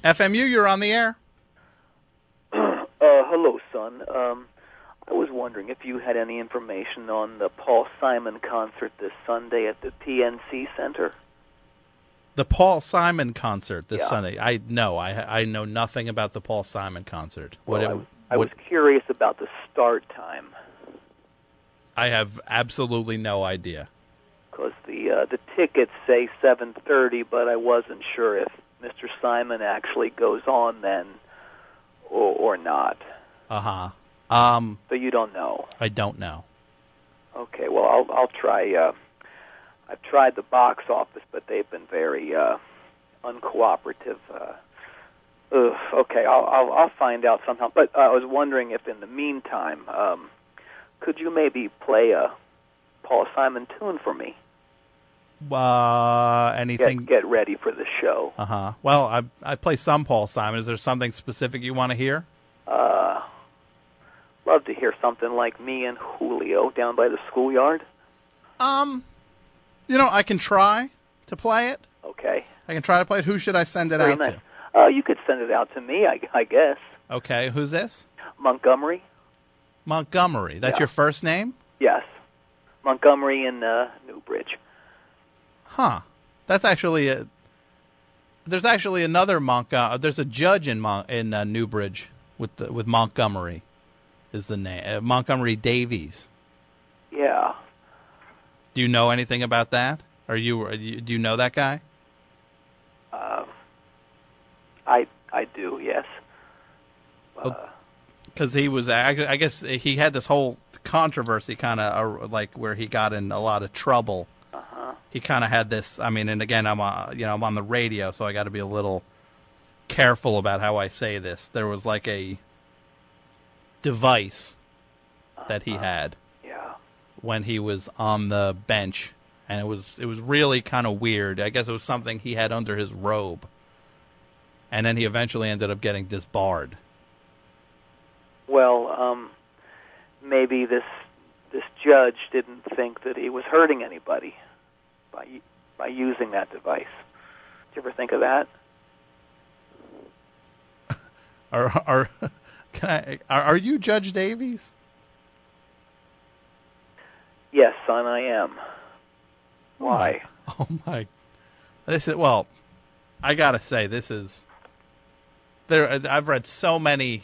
FMU, you're on the air. Hello, son. I was wondering if you had any information on the Paul Simon concert this Sunday at the PNC Center. The Paul Simon concert this Yeah. Sunday. I know nothing about the Paul Simon concert. I was curious about the start time. I have absolutely no idea. Because the tickets say 7:30, but I wasn't sure if Mr. Simon actually goes on then or not. Uh-huh. So you don't know. I don't know. Okay, well, I'll try. I've tried the box office, but they've been very uncooperative. Okay, I'll find out somehow. But I was wondering if, in the meantime, could you maybe play a Paul Simon tune for me? Anything? Get ready for the show. Uh-huh. Well, I play some Paul Simon. Is there something specific you want to hear? Love to hear something like Me and Julio down by the schoolyard. I can try to play it. Okay. I can try to play it. Who should I send it Very out nice. to? You could send it out to me, I guess. Okay. Who's this? Montgomery. Montgomery. That's your first name? Yes. Montgomery in Newbridge. Huh. That's actually there's actually another there's a judge in Newbridge with Montgomery is the name. Montgomery Davies. Yeah. Do you know anything about that? Do you know that guy? I do, yes. Because he was, I guess he had this whole controversy kind of like where he got in a lot of trouble. Uh-huh. He kind of had this, and again, I'm on the radio, so I got to be a little careful about how I say this. There was like a device that he had when he was on the bench, and it was really kind of weird. I guess it was something he had under his robe, and then he eventually ended up getting disbarred. Well, maybe this judge didn't think that he was hurting anybody by using that device. Did you ever think of that? Are you Judge Davies? Yes, son, I am. Why? Oh my! Well, I gotta say this is there. I've read so many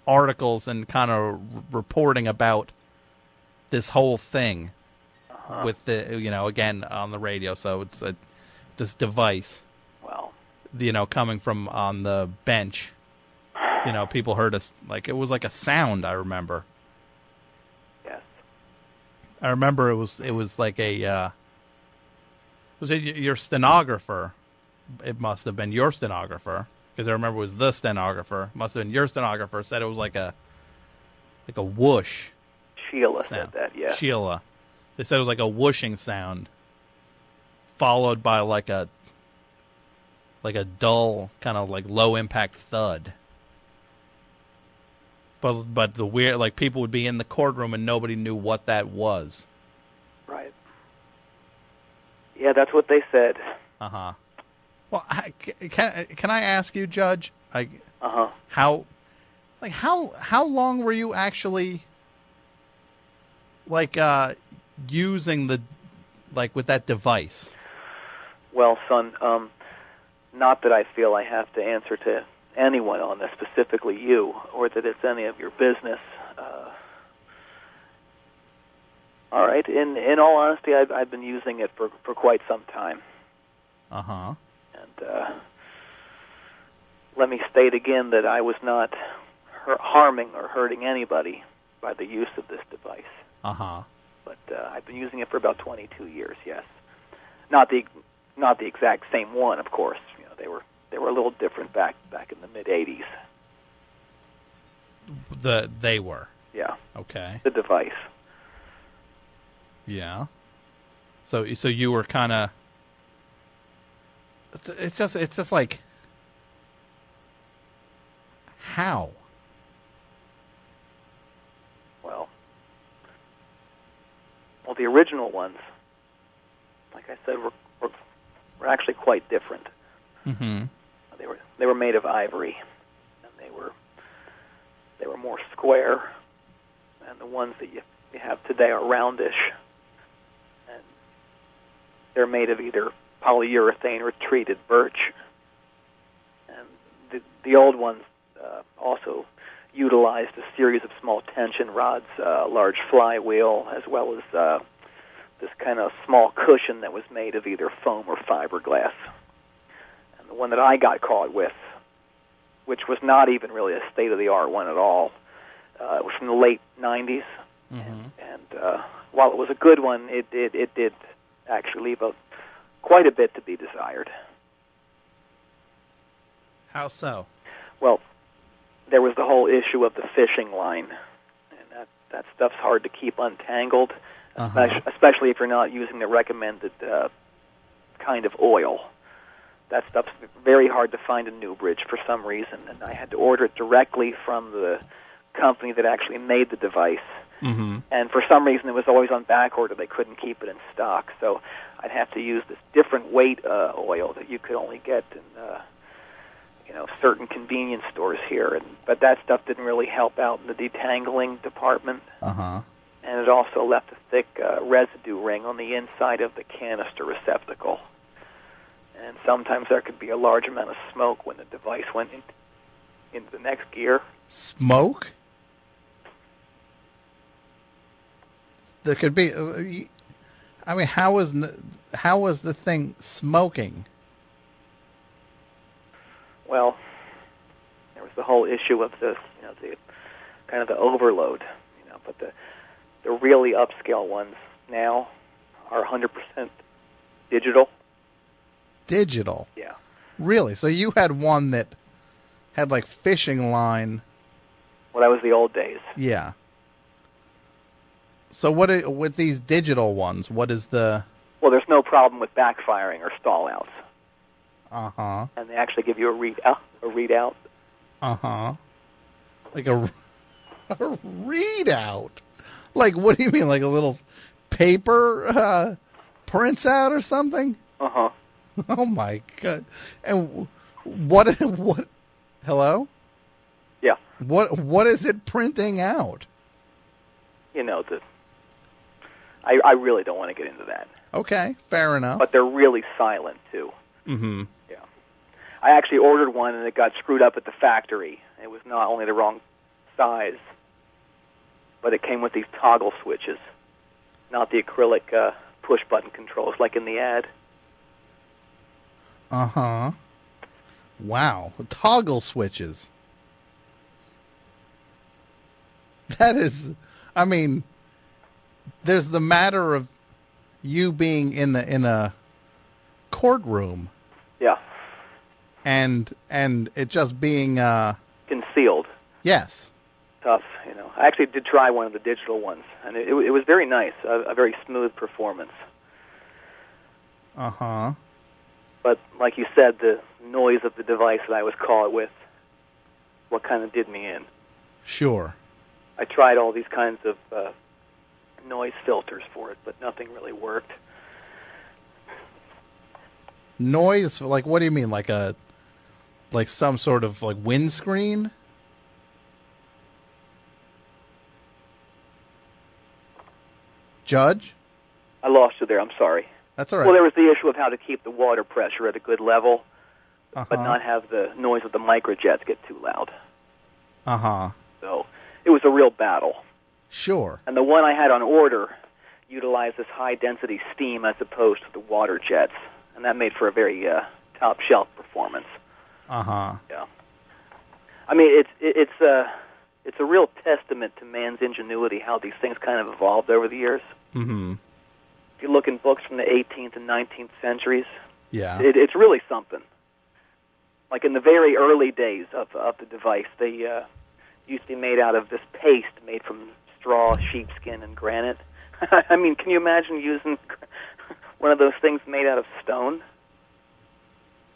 articles and kind of reporting about this whole thing with the again on the radio. So it's this device. Well, coming from on the bench. People heard us like it was like a sound. I remember. Yes. I remember it was like a. Was it your stenographer? It must have been your stenographer because I remember it was the stenographer. Must have been your stenographer. Said it was like a whoosh. Sheila sound. said that. Yeah. Sheila. They said it was like a whooshing sound, followed by like a dull kind of like low impact thud. But the weird, like people would be in the courtroom and nobody knew what that was. Right. Yeah, that's what they said. Uh-huh. Well, can I ask you, Judge? Uh-huh. How long were you actually using with that device? Well, son, not that I feel I have to answer to anyone on this, specifically you, or that it's any of your business. All right. In all honesty, I've been using it for quite some time. Uh-huh. And let me state again that I was not harming or hurting anybody by the use of this device. Uh-huh. But I've been using it for about 22 years. Yes. Not the exact same one, of course. They were a little different back in the mid '80s. They were. Yeah. Okay. The device. Yeah. So you were kind of. It's just like. How? Well, the original ones, like I said, were actually quite different. Mm-hmm. They were made of ivory, and they were more square, and the ones that you have today are roundish, and they're made of either polyurethane or treated birch. And the old ones also utilized a series of small tension rods, large flywheel, as well as this kind of small cushion that was made of either foam or fiberglass. And the one that I got caught with, which was not even really a state-of-the-art one at all, it was from the late 90s. Mm-hmm. And while it was a good one, it did actually leave quite a bit to be desired. How so? Well, there was the whole issue of the fishing line, and that stuff's hard to keep untangled, especially if you're not using the recommended kind of oil. That stuff's very hard to find in Newbridge for some reason, and I had to order it directly from the company that actually made the device. Mm-hmm. And for some reason, it was always on back order. They couldn't keep it in stock, so I'd have to use this different weight oil that you could only get in certain convenience stores here. But that stuff didn't really help out in the detangling department. And it also left a thick residue ring on the inside of the canister receptacle. And sometimes there could be a large amount of smoke when the device went into the next gear. Smoke? There could be. I mean, how was the thing smoking? Well, there was the whole issue of the kind of the overload. But the really upscale ones now are 100% digital. Digital? Yeah. Really? So you had one that had like fishing line? Well, that was the old days. Yeah. So with these digital ones, what is the... Well, there's no problem with backfiring or stall-outs. Uh-huh. And they actually give you a readout. Uh-huh. Like a readout? Like, what do you mean? Like a little paper printout or something? Uh-huh. Oh, my God. And what, hello? Yeah. What is it printing out? I really don't want to get into that. Okay, fair enough. But they're really silent, too. Mm-hmm. Yeah. I actually ordered one, and it got screwed up at the factory. It was not only the wrong size, but it came with these toggle switches, not the acrylic push-button controls like in the ad. Uh-huh. Wow. Toggle switches. That is... I mean... There's the matter of you being in a courtroom. Yeah. And it just being concealed. Yes. Tough, I actually did try one of the digital ones, and it was very nice, a very smooth performance. Uh-huh. But like you said, the noise of the device that I was caught with, what kind of did me in. Sure. I tried all these kinds of noise filters for it, but nothing really worked. Noise? Like, what do you mean? Like some sort of like windscreen? Judge? I lost you there. I'm sorry. That's all right. Well, there was the issue of how to keep the water pressure at a good level, but not have the noise of the microjets get too loud. Uh-huh. So it was a real battle. Sure. And the one I had on order utilized this high-density steam as opposed to the water jets, and that made for a very top-shelf performance. Uh-huh. Yeah. I mean, it's a real testament to man's ingenuity how these things kind of evolved over the years. Mm-hmm. If you look in books from the 18th and 19th centuries, yeah, it's really something. Like in the very early days of the device, they used to be made out of this paste made from straw, sheepskin, and granite. I mean, can you imagine using one of those things made out of stone?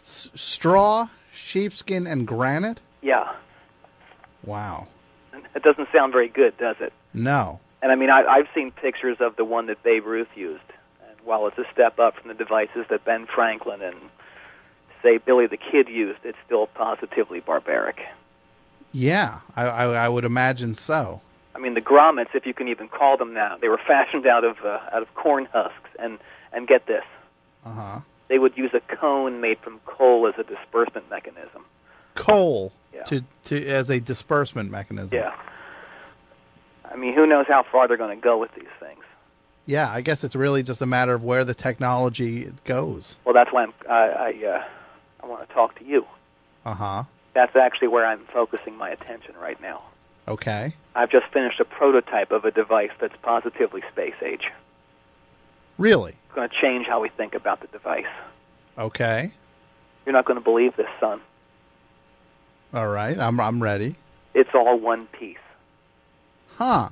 Straw, sheepskin, and granite? Yeah. Wow. It doesn't sound very good, does it? No. And I mean, I've seen pictures of the one that Babe Ruth used. And while it's a step up from the devices that Ben Franklin and say, Billy the Kid used, it's still positively barbaric. Yeah, I would imagine so. I mean, the grommets, if you can even call them now, they were fashioned out of corn husks, and get this, they would use a cone made from coal as a disbursement mechanism. Coal, yeah. to as a disbursement mechanism. Yeah. I mean, who knows how far they're going to go with these things? Yeah, I guess it's really just a matter of where the technology goes. Well, that's why I want to talk to you. That's actually where I'm focusing my attention right now. Okay. I've just finished a prototype of a device that's positively space age. Really? It's going to change how we think about the device. Okay. You're not going to believe this, son. All right, I'm ready. It's all one piece. Huh.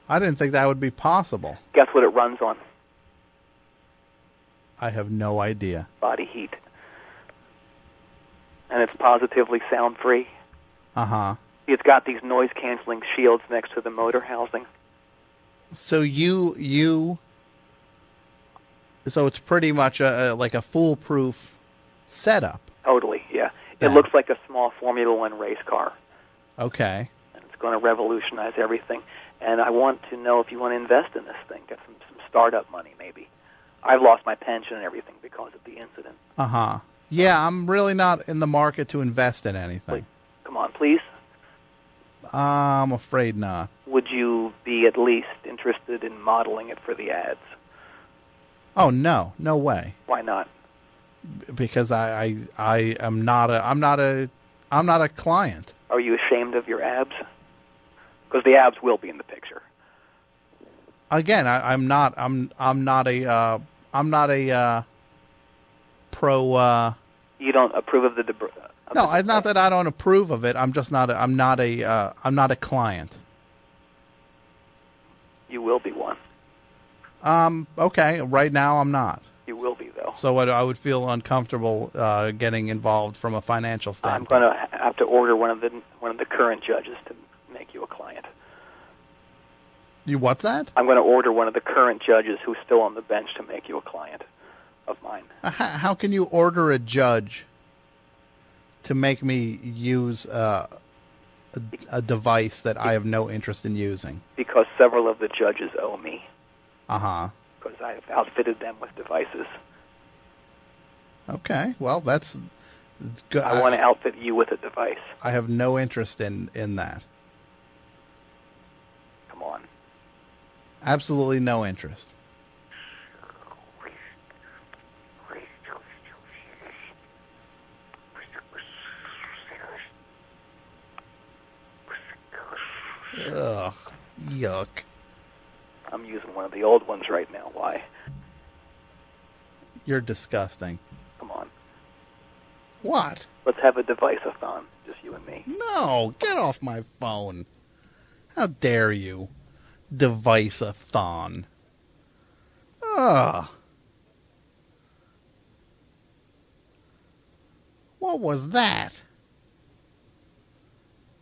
I didn't think that would be possible. Guess what it runs on? I have no idea. Body heat. And it's positively sound-free. It's got these noise-canceling shields next to the motor housing. So so it's pretty much like a foolproof setup. Totally, yeah. It looks like a small Formula One race car. Okay. And it's going to revolutionize everything. And I want to know if you want to invest in this thing, get some startup money, maybe. I've lost my pension and everything because of the incident. Yeah, I'm really not in the market to invest in anything. Come on, please. I'm afraid not. Would you be at least interested in modeling it for the ads? Oh no way. Why not? Because I am not a client. Are you ashamed of your abs? Because the abs will be in the picture. Again, I'm not a pro. You don't approve of the. No, it's not that I don't approve of it. I'm just not. I'm not a client. You will be one. Okay. Right now, I'm not. You will be, though. So I would feel uncomfortable getting involved from a financial standpoint. I'm going to have to order one of the current judges to make you a client. You what's that? I'm going to order one of the current judges who's still on the bench to make you a client of mine. How can you order a judge to make me use a device that I have no interest in using? Because several of the judges owe me. Because I've outfitted them with devices. Okay, well, that's good. I want to outfit you with a device. I have no interest in that. Come on. Absolutely no interest. Ugh, yuck. I'm using one of the old ones right now. Why? You're disgusting. Come on. What? Let's have a device-a-thon, just you and me. No, get off my phone. How dare you? Device-a-thon. Ugh. What was that?